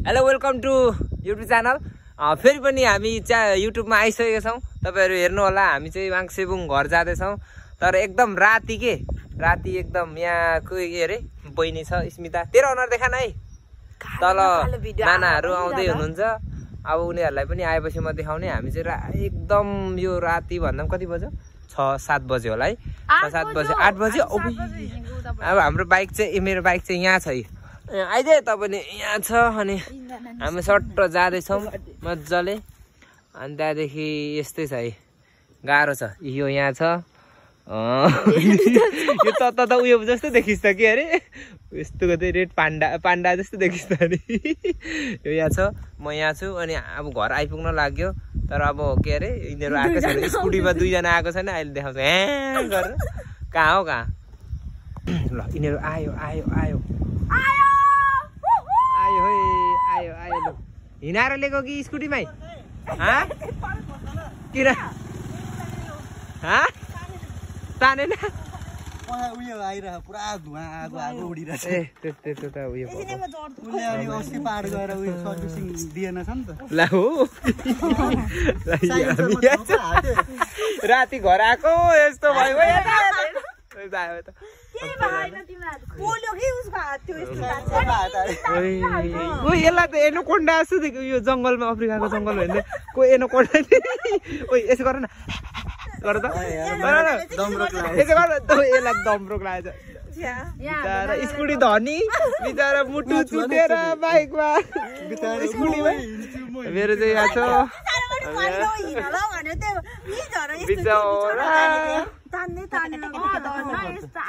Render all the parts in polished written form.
Hello welcome to YouTube channel. फेरि पनि हामी युट्युबमा आइसकेका छौँ। तपाईहरु हेर्नु होला, हामी चाहिँ वाङसेबुङ घर जाँदैछौँ। तर एकदम राति राति एकदम यहाँ कोही के अरे बहिनी छ स्मिता, तेरो अनुहार देखा न है। तल नानाहरू आउँदै हुनुहुन्छ। अब उनीहरूलाई पनि आएपछि म देखाउने। हामी चाहिँ एकदम यो राति भन्दा कति बज्यो, 6-7 बज्यो होला है, 6-7 बज्यो, 8 बज्यो। अब हाम्रो बाइक चाहिँ मेरो बाइक चाहिँ यहाँ छ, आइदे त पनि यहाँ छ। अनि हामी सट्ट जाँदैछौँ मजाले। अनि त्यहाँदेखि यस्तै छ है, गाह्रो छ। यो यहाँ छ, यो त उयो जस्तो देखिस् त के अरे, यस्तो चाहिँ रेड पान्डा जस्तो देखिस् त अरे। यो यहाँ छ, म यहाँ छु। अनि अब घर आइपुग्न लाग्यो। तर अब के अरे यिनीहरू आएको छैन, स्कुटीमा 2 जना आएको छैन। अहिले देखाउँछ हे गरेर, कहाँ हो कहाँ। ल यिनीहरू आयो आयो आयो आयो है, आयो आयो। ल हिँडाएर लिएको कि स्कुटीमै? किन तानेन? उयो आइरह पुरा धुवा आगो उडिरहेछ। ए त्यो त उयो उले अनि अस्ति पार गएर उयो सर्भिसिङ दिएन छ नि त। ल हो राति घर आएको यस्तो भयो। यसलाई त एनोकोन्डा जस्तो देखियो। यो जङ्गलमा, अफ्रिकाको जङ्गल होइन को एनोकोन्डा। ओ यसो गर न, गर त, यसलाई दमरोक लागेछ। बिचारा स्कुटी धनी, बिचारा मुटु चुटेर बाइकमा स्कुटीमा। मेरो चाहिँ यहाँ छ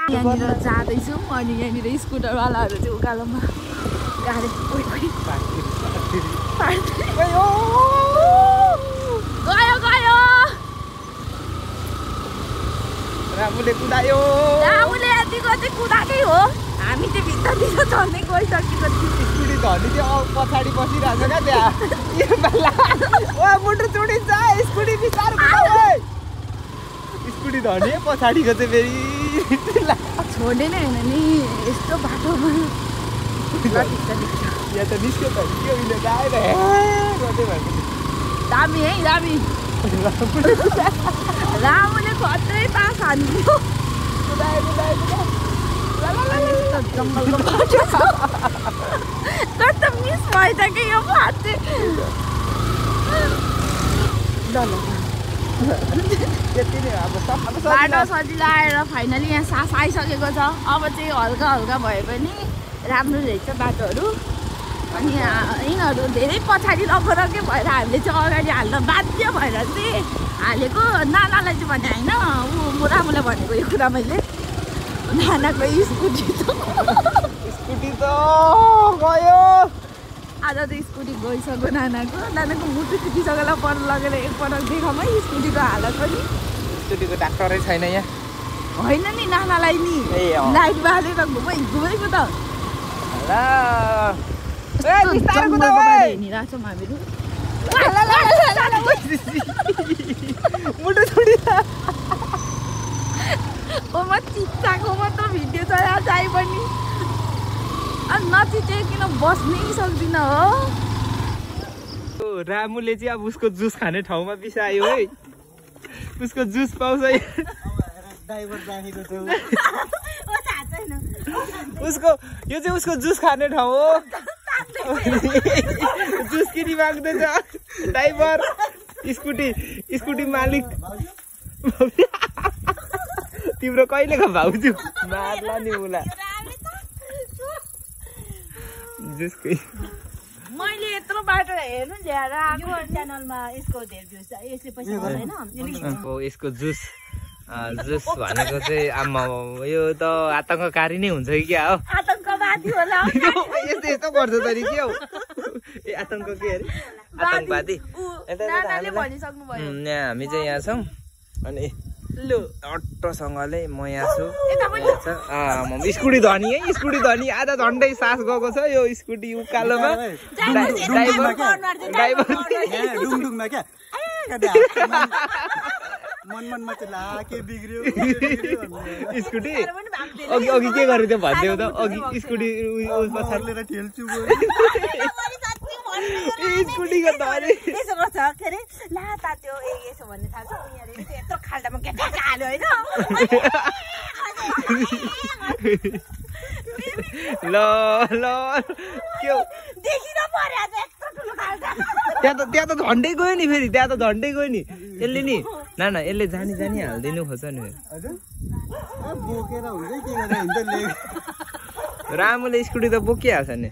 यहाँनिर जाँदैछौँ। अनि यहाँनिर स्कुटरवालाहरू चाहिँ उकालोमा गाडी गयो गयो। रामुले कुदायो, रामुले यतिको चाहिँ कुदाएकै हो। हामी चाहिँ भित्रतिर झन्डै गइसकेको थियौँ। स्कुटी धनी चाहिँ पछाडि बसिरहेको छ क्या त्यहाँ। मुटु चुडिन्छ स्कुटी बिचार। स्कुटी धनी पछाडिको चाहिँ फेरि छोड्ने नै होइन नि यस्तो बाटोमा। यहाँ त निस्क्यो त के उहिले आएर गर्दै भएको। दामी है दामी। रामुले खत्रै पास हान्दियो। जङ्गलको बाटो कस्तो मिस भएछ कि यो बाटो चाहिँ। बाटो सजिलो आएर फाइनली यहाँ सास आइसकेको छ। अब चाहिँ हल्का हल्का भए पनि राम्रो रहेछ बाटोहरू। अनि यिनीहरू धेरै पछाडि रगरकै भएर हामीले चाहिँ अगाडि हाल्न बाध्य भएर चाहिँ हालेको। नानालाई चाहिँ भने होइन, ऊ रामुलाई भनेको यो कुरा मैले। नानाको स्कुटी त गयो। आज त स्कुटी गइसक्यो नानाको मुटु चुटिसकेर पर लगेर एकपटक देखाउँ है स्कुटीको हालत पनि। स्कुटीको डाक्टरै छैन यहाँ। होइन नि नानालाई नि लाइट बालेर घुमेको त। हिँडिरहेको छौँ हामीहरू। मुटु छोडिन्छ। म चिच्चाको मात्र भिडियो छ यहाँ चाहिँ पनि। अनि नचिचेकिन बस्नै सक्दिनँ हो। रामुले चाहिँ अब उसको जुस खाने ठाउँमा बिसायो है। उसको जुस पाउँछ ड्राइभर राखेको छु। उसको यो चाहिँ उसको जुस खाने ठाउँ हो। जुस किनी माग्दैछ ड्राइभर। स्कुटी मालिक तिम्रो कहिलेको भाउजू मार्ला नि उला। जुसकै मैले यत्रो बाटो हेर्नु ल्याएर आएको च्यानलमा यसको धेरै भ्युज यसले पैसा गर्दैन। यसको जुस भनेको चाहिँ आमा यो त आतङ्ककारी नै हुन्छ कि क्या हो। आतङ्कवादी होला यस्तो गर्छ त नि के हो। ए आतङ्क के अरे आतङ्कवादी। हामी चाहिँ यहाँ छौँ। अनि लु अट्टोसँगले म यहाँ छु। स्कुटी धनी है, स्कुटी धनी आधा झन्डै सास गएको छ यो स्कुटी उकालोमा। डुङडुङमा क्या मनमनमा चाहिँ ला के बिग्रियो स्कुटी अघि के गरेको थियो भन्दै हो त। अघि स्कुटी पछाडि लिएर ठेल्छु। कता त्यो यसो भन्ने थाहा छ उनीहरु यत्रो खाल्टामा के ठ्याक हाल्यो हैन ल ल के हो देखिन पर्या यत्रो ठुलो खाल्टा त्यहाँ त झन्डै गयो नि फेरि त्यहाँ त झन्डै गयो नि यसले नि ना यसले जानी हाल्दिनु खोज्छ नि बोकेर हुन्छ के गरेर हुन्छ रामुले स्कुटी त बोकिहाल्छ नि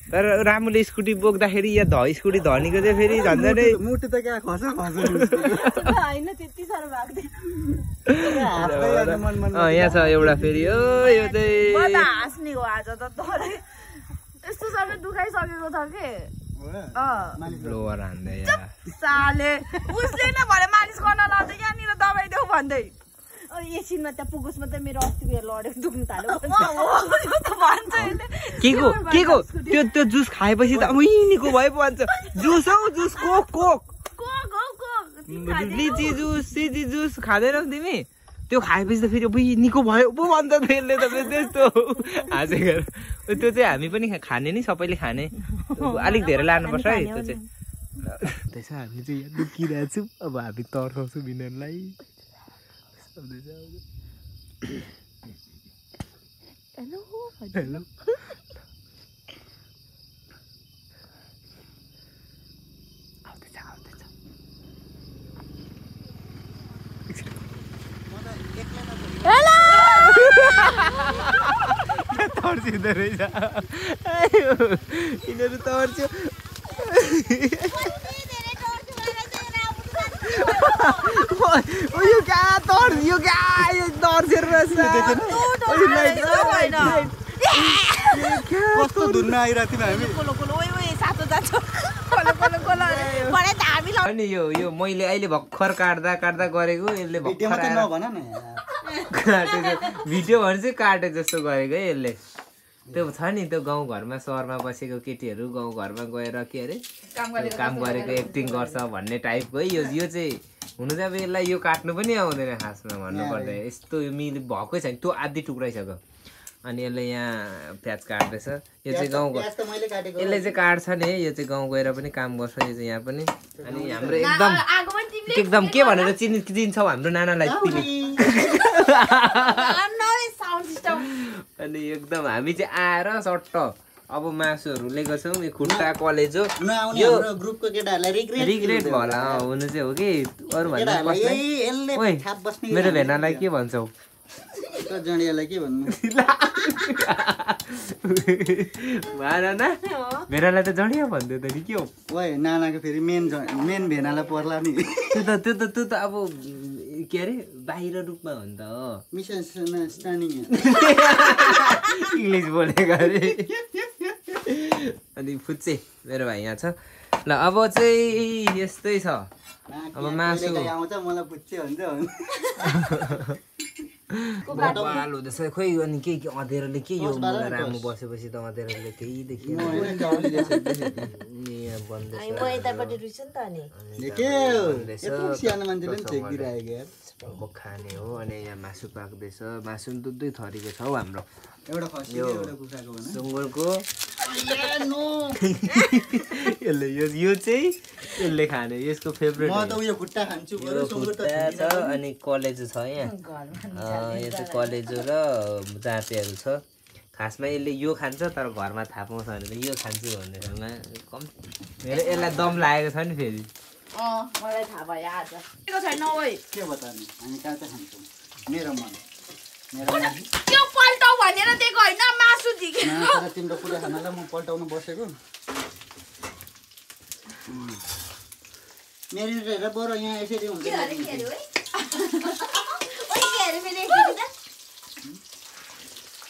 तर रामुले स्कुटी बोक्दाखेरि यहाँ स्कुटी धनीको चाहिँ फेरि झन्झनै मुटु त क्या खस हैन त्यति साह्रो भएको यहाँ छ एउटा फेरि हो यो चाहिँ म त हाँस्ने हो आज त तरै यस्तो सबै दुखाइसकेको छ के ब्लोअर हान्दै साले उसले न भने मालिस गर्न लाउँछ यहाँनिर दबाई देऊ भन्दै एकछिनमा त्यहाँ पुगोस् मात्रै मेरो अस्ति लडेको दुख्नु थाल्यो के को त्यो जुस खाएपछि त निको भयो पो भन्छ जुस हौ जुस कोक लिची जुस सिजी जुस खाँदैनौ तिमी त्यो खाएपछि त फेरि निको भयो पो भन्छ त्यसले त त्यस्तो हाँसेको त्यो चाहिँ हामी पनि खाने नि सबैले खाने अलिक धेरै लानुपर्छ है त्यो चाहिँ त्यसो हामी चाहिँ यहाँ दुखिरहेको छौँ अब हामी तर्साउँछौँ बिनालाई हेलो तर्सिँदो रहेछ यिनीहरू तर्स्यो यो क्या तर्स्यो क्या तर्सेर कस्तो धुनमा आइरहेको थियौँ हामी अनि यो मैले अहिले भर्खर काट्दा गरेको यसले भर्खर भिडियो भने चाहिँ काटे जस्तो गरेको है यसले त्यो छ नि त्यो गाउँघरमा सहरमा बसेको केटीहरू गाउँघरमा गएर के अरे काम गरेको एक्टिङ गर्छ भन्ने टाइपको है यो चाहिँ हुनु चाहिँ अब यसलाई यो काट्नु पनि आउँदैन खासमा भन्नुपर्दा यस्तो मिल भएकै छैन त्यो आधी टुक्राइसक्यो अनि यसले यहाँ प्याज काट्दैछ यो चाहिँ गाउँको यसले चाहिँ काट्छ नि यो चाहिँ गाउँ गएर पनि काम गर्छ यो चाहिँ यहाँ पनि अनि हाम्रो एकदम के भनेर चिन्छौ हाम्रो नानालाई तिमी अनि एकदम हामी चाहिँ आएर सट्ट अब मासुहरू लिएको छौँ यो खुट्टा कलेजो यो ग्रुपको केटाहरूलाई रिग्रेट होला हुनु चाहिँ हो कि अरू भन्दा मेरो भेनालाई के भन्छौ जडियालाई के भन्नु नाना भेनालाई त जडिया भन्थ्यो त नि के हो ओए नानाको फेरि मेन भेनालाई पर्ला नि त्यो त अब के अरे बाहिर रूपमा हो नि त हो मिसअन्डरस्ट्यान्डिङ इङ्ग्लिस बोलेको अरे अनि फुच्चे मेरो भाइ यहाँ छ ल अब चाहिँ यस्तै छ अब मासु आउँछ मलाई फुच्चे हुन्छ बवाल हुँदैछ खोइ अनि के अँधेरोले के यो रामु बसेपछि त अँधेरोले केही देखिएन खाने हो अनि यहाँ मासु पाक्दैछ मासु पनि दुई थरीको छ हौ हाम्रो सुँगुरको यसले यो चाहिँ यसले खाने यसको फेभरेट खुट्टा छ अनि कलेजो छ यहाँ यो चाहिँ कलेजो र जाँतेहरू छ खासमा यसले यो खान्छ तर घरमा थाहा पाउँछ भने यो खान्छु भन्ने कम यसलाई दम लागेको छ नि फेरि मलाई थाहा भयो आज छैन ओइ के बताउने हामी कहाँ चाहिँ खान्छौँ मेरो मन त्यो पल्टाउ भनेर दिएको होइन मासु झिकेको तिम्रो कुरा खानालाई म पल्टाउनु बसेको मेरो हेरेर बरु यहाँ यसरी हुन्छ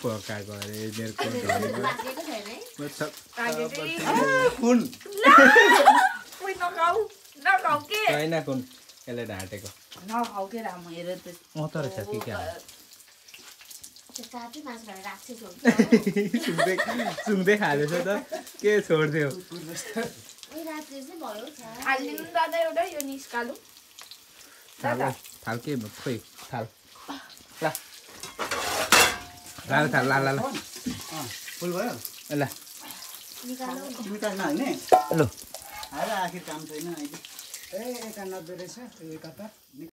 पकाएको अरे छैन कुन यसले ढाँटेको तर छ के क्या सुँग्दै खाँदैछ त के छोड्थ्यो थाल के खोइ थाल ल फुल भयो ल निकाल्न होइन ल आएर आखिर काम छैन अहिले 91 रहेछ 71